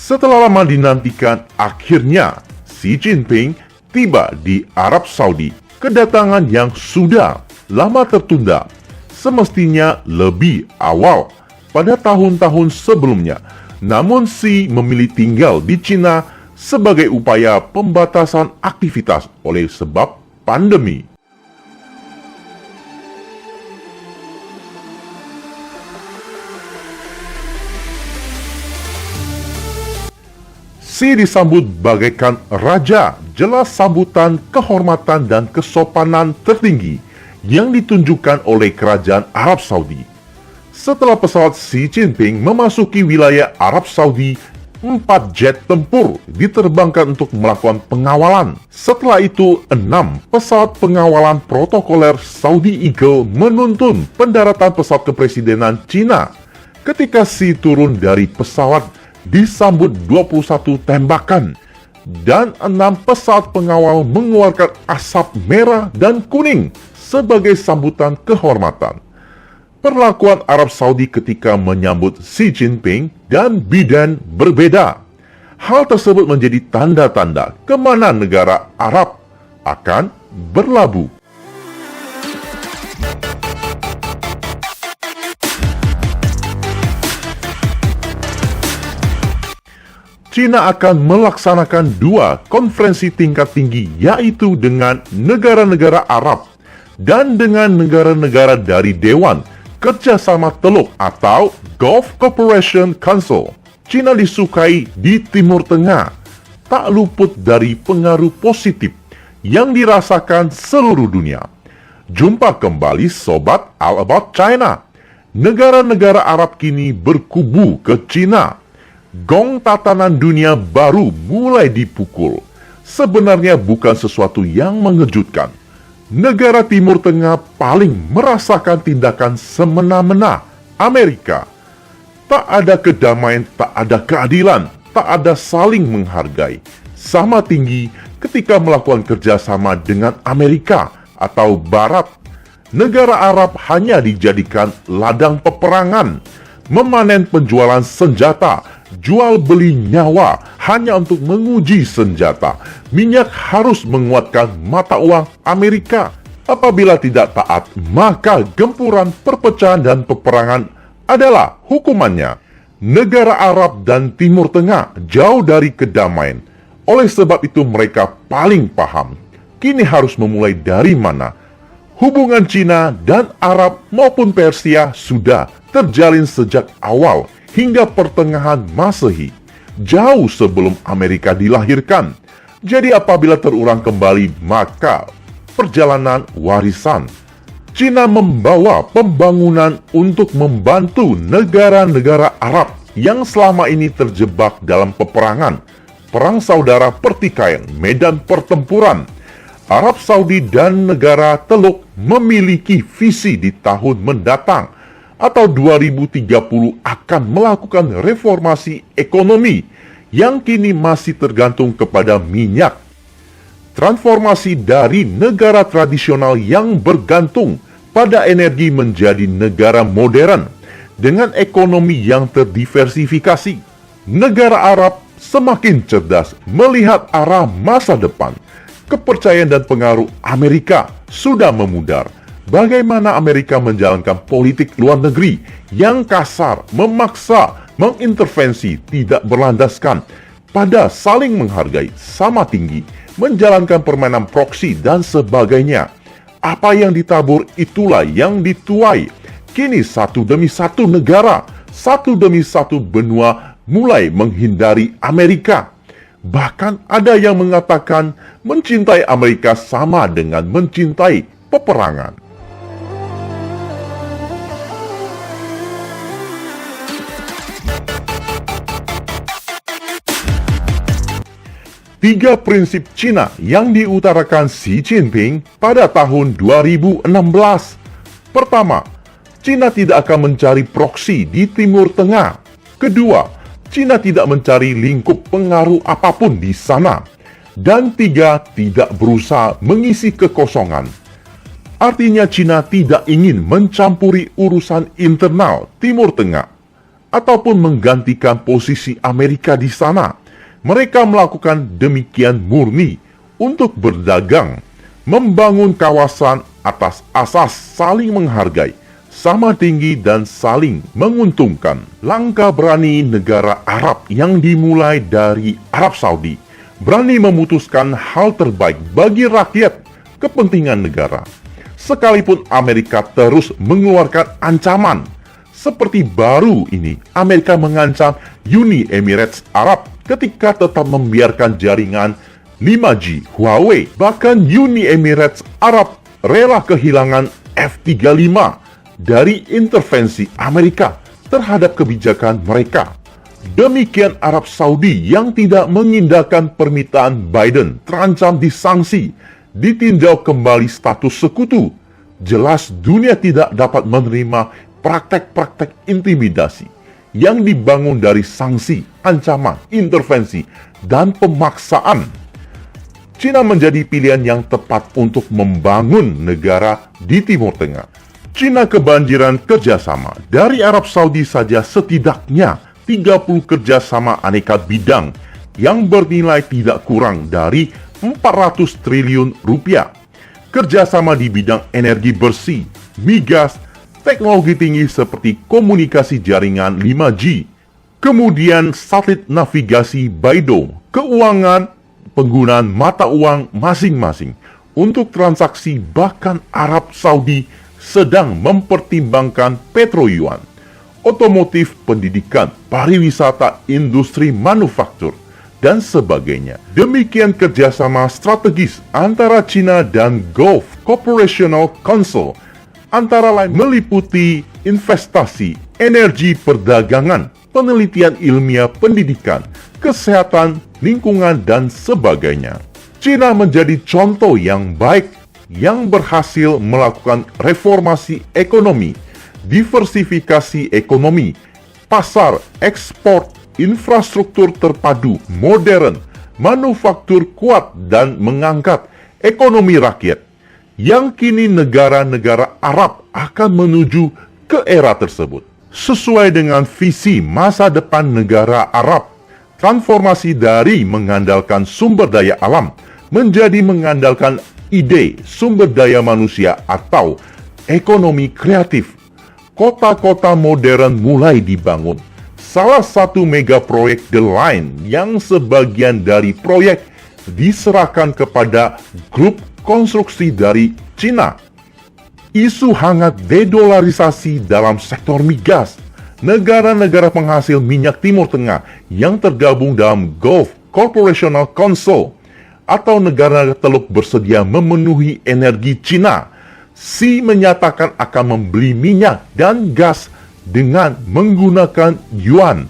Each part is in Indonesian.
Setelah lama dinantikan, akhirnya Xi Jinping tiba di Arab Saudi. Kedatangan yang sudah lama tertunda, semestinya lebih awal pada tahun-tahun sebelumnya. Namun Xi memilih tinggal di Cina sebagai upaya pembatasan aktivitas oleh sebab pandemi. Xi disambut bagaikan raja, jelas sambutan kehormatan dan kesopanan tertinggi yang ditunjukkan oleh kerajaan Arab Saudi. Setelah pesawat Xi Jinping memasuki wilayah Arab Saudi, 4 jet tempur diterbangkan untuk melakukan pengawalan. Setelah itu, 6 pesawat pengawalan protokoler Saudi Eagle menuntun pendaratan pesawat kepresidenan Cina. Ketika Xi turun dari pesawat, disambut 21 tembakan dan 6 pesawat pengawal mengeluarkan asap merah dan kuning sebagai sambutan kehormatan. Perlakuan Arab Saudi ketika menyambut Xi Jinping dan Biden berbeda. Hal tersebut menjadi tanda-tanda kemana negara Arab akan berlabuh. China akan melaksanakan 2 konferensi tingkat tinggi, yaitu dengan negara-negara Arab dan dengan negara-negara dari Dewan Kerjasama Teluk atau Gulf Cooperation Council. China disukai di Timur Tengah, tak luput dari pengaruh positif yang dirasakan seluruh dunia. Jumpa kembali Sobat All About China. Negara-negara Arab kini berkubu ke China. Gong tatanan dunia baru mulai dipukul. Sebenarnya bukan sesuatu yang mengejutkan. Negara Timur Tengah paling merasakan tindakan semena-mena Amerika. Tak ada kedamaian, tak ada keadilan, tak ada saling menghargai. Sama tinggi ketika melakukan kerjasama dengan Amerika atau Barat. Negara Arab hanya dijadikan ladang peperangan, memanen penjualan senjata, jual beli nyawa hanya untuk menguji senjata. Minyak harus menguatkan mata uang Amerika. Apabila tidak taat, maka gempuran, perpecahan, dan peperangan adalah hukumannya. Negara Arab dan Timur Tengah jauh dari kedamaian. Oleh sebab itu mereka paling paham kini harus memulai dari mana. Hubungan Cina dan Arab maupun Persia sudah terjalin sejak awal hingga pertengahan Masehi, jauh sebelum Amerika dilahirkan. Jadi apabila terulang kembali, maka perjalanan warisan. Cina membawa pembangunan untuk membantu negara-negara Arab yang selama ini terjebak dalam peperangan, perang saudara, pertikaian, medan pertempuran. Arab Saudi dan negara Teluk memiliki visi di tahun mendatang atau 2030 akan melakukan reformasi ekonomi yang kini masih tergantung kepada minyak. Transformasi dari negara tradisional yang bergantung pada energi menjadi negara modern dengan ekonomi yang terdiversifikasi. Negara Arab semakin cerdas melihat arah masa depan. Kepercayaan dan pengaruh Amerika sudah memudar. Bagaimana Amerika menjalankan politik luar negeri yang kasar, memaksa, mengintervensi, tidak berlandaskan pada saling menghargai, sama tinggi, menjalankan permainan proksi dan sebagainya. Apa yang ditabur itulah yang dituai. Kini satu demi satu negara, satu demi satu benua mulai menghindari Amerika. Bahkan ada yang mengatakan mencintai Amerika sama dengan mencintai peperangan. Tiga prinsip Cina yang diutarakan Xi Jinping pada tahun 2016. Pertama, Cina tidak akan mencari proksi di Timur Tengah. Kedua, Cina tidak mencari lingkup pengaruh apapun di sana. Dan tiga, tidak berusaha mengisi kekosongan. Artinya Cina tidak ingin mencampuri urusan internal Timur Tengah. ataupun menggantikan posisi Amerika di sana. Mereka melakukan demikian murni untuk berdagang, membangun kawasan atas asas saling menghargai, sama tinggi dan saling menguntungkan. Langkah berani negara Arab yang dimulai dari Arab Saudi, berani memutuskan hal terbaik bagi rakyat, kepentingan negara. Sekalipun Amerika terus mengeluarkan ancaman, seperti baru ini Amerika mengancam Uni Emirat Arab ketika tetap membiarkan jaringan 5G Huawei. Bahkan Uni Emirat Arab rela kehilangan F-35 dari intervensi Amerika terhadap kebijakan mereka. Demikian Arab Saudi yang tidak mengindahkan permintaan Biden terancam disanksi, ditinjau kembali status sekutu. Jelas dunia tidak dapat menerima praktek-praktek intimidasi yang dibangun dari sanksi, ancaman, intervensi, dan pemaksaan. Cina menjadi pilihan yang tepat untuk membangun negara di Timur Tengah. Cina kebanjiran kerjasama. Dari Arab Saudi saja setidaknya 30 kerjasama aneka bidang yang bernilai tidak kurang dari 400 triliun rupiah. Kerjasama di bidang energi bersih, migas, teknologi tinggi seperti komunikasi jaringan 5G, kemudian satelit navigasi Beidou, keuangan, penggunaan mata uang masing-masing untuk transaksi. Bahkan Arab Saudi sedang mempertimbangkan petro-yuan, otomotif, pendidikan, pariwisata, industri manufaktur, dan sebagainya. Demikian kerjasama strategis antara China dan Gulf Cooperational Council, antara lain meliputi investasi, energi, perdagangan, penelitian ilmiah, pendidikan, kesehatan, lingkungan, dan sebagainya. China menjadi contoh yang baik yang berhasil melakukan reformasi ekonomi, diversifikasi ekonomi, pasar, ekspor, infrastruktur terpadu, modern, manufaktur kuat, dan mengangkat ekonomi rakyat, yang kini negara-negara Arab akan menuju ke era tersebut. Sesuai dengan visi masa depan negara Arab, transformasi dari mengandalkan sumber daya alam menjadi mengandalkan ide sumber daya manusia atau ekonomi kreatif. Kota-kota modern mulai dibangun. Salah satu mega proyek The Line yang sebagian dari proyek diserahkan kepada grup konstruksi dari Cina. Isu hangat dedolarisasi dalam sektor migas. Negara-negara penghasil minyak Timur Tengah yang tergabung dalam Gulf Cooperational Council atau negara Teluk bersedia memenuhi energi Cina. Xi menyatakan akan membeli minyak dan gas dengan menggunakan yuan.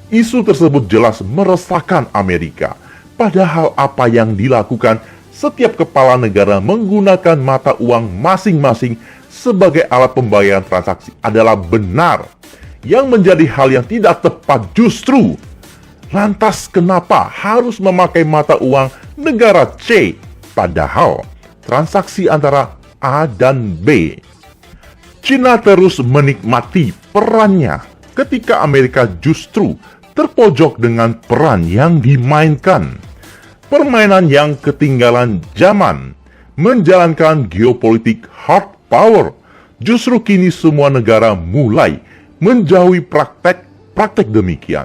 Isu tersebut jelas meresahkan Amerika. Padahal apa yang dilakukan setiap kepala negara menggunakan mata uang masing-masing sebagai alat pembayaran transaksi adalah benar. Yang menjadi hal yang tidak tepat justru, lantas kenapa harus memakai mata uang negara C? Padahal transaksi antara A dan B. Cina terus menikmati perannya ketika Amerika justru terpojok dengan peran yang dimainkan. Permainan yang ketinggalan zaman, menjalankan geopolitik hard power. Justru kini semua negara mulai menjauhi praktek demikian.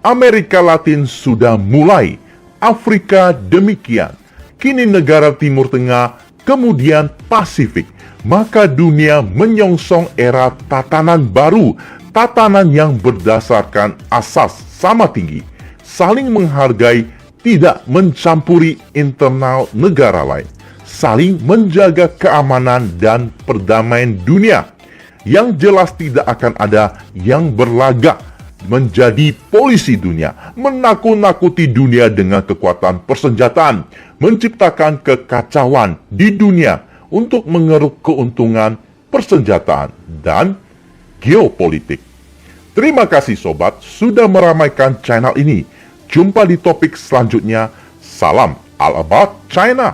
Amerika Latin sudah mulai, Afrika demikian. Kini negara Timur Tengah, kemudian Pasifik. Maka dunia menyongsong era tatanan baru, tatanan yang berdasarkan asas sama tinggi, saling menghargai, tidak mencampuri internal negara lain, saling menjaga keamanan dan perdamaian dunia. Yang jelas tidak akan ada yang berlagak menjadi polisi dunia, menakut-nakuti dunia dengan kekuatan persenjataan, menciptakan kekacauan di dunia untuk mengeruk keuntungan persenjataan dan geopolitik. Terima kasih sobat sudah meramaikan channel ini. Jumpa di topik selanjutnya. Salam all about China.